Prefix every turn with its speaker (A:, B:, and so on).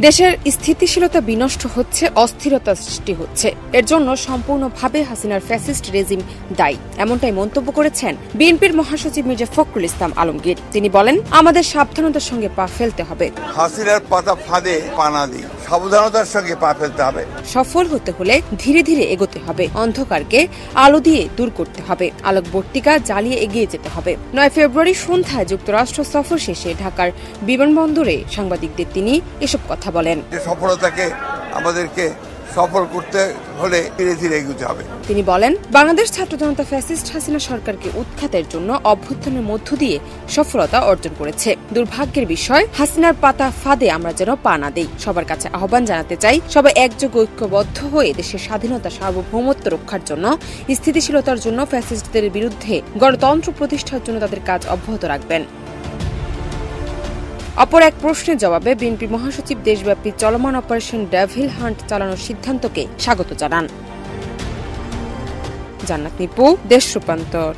A: দেশের স্থিতিশীলতা বিনষ্ট হচ্ছে, অস্থিরতা সৃষ্টি হচ্ছে। এর জন্য সম্পূর্ণভাবে হাসিনার ফ্যাসিস্ট রেজিম দায়ী, এমনটাই মন্তব্য করেছেন বিএনপির মহাসচিব মির্জা ফখরুল ইসলাম আলমগীর। তিনি বলেন, আমাদের সাবধানতার সঙ্গে পা ফেলতে হবে।
B: হাসিনার পাতা ফাঁদে পা না দিই, সাবধানতার সঙ্গে পা ফেলতে হবে।
A: সফল হতে হলে ধীরে ধীরে এগোতে হবে, অন্ধকারকে আলো দিয়ে দূর করতে হবে, আলোকবর্তিকা জ্বালিয়ে এগিয়ে যেতে হবে। 9 ফেব্রুয়ারি সন্ধ্যায় যুক্তরাষ্ট্র সফর শেষে ঢাকার বিমানবন্দরে সাংবাদিকদের তিনি এসব কথা বলেন।
B: সফলতাকে আমাদেরকে সফল করতে হলে ধীরে ধীরে এগোতে হবে।
A: তিনি বলেন, বাংলাদেশ ছাত্র জনতা ফ্যাসিস্ট হাসিনা সরকারকে উৎখাতের জন্য অভ্যুত্থানের মধ্য দিয়ে সফলতা অর্জন করেছে। দুর্ভাগ্যের বিষয়, হাসিনার পাতা ফাঁদে আমরা যেন পা না দেই। সবার কাছে আহ্বান জানাতে চাই, সবাই একযোগে ঐক্যবদ্ধ হয়ে দেশের স্বাধীনতা, সার্বভৌমত্ব রক্ষার জন্য, স্থিতিশীলতার জন্য, ফ্যাসিস্টদের বিরুদ্ধে গণতন্ত্র প্রতিষ্ঠার জন্য তাদের কাজ অব্যাহত রাখবেন। অপর এক প্রশ্নের জবাবে বিএনপি মহাসচিব দেশব্যাপী চলমান অপারেশন ডেভিল হান্ট চালানোর সিদ্ধান্তকে স্বাগত জানান। জান্নাত নিপু, দেশ রূপান্তর।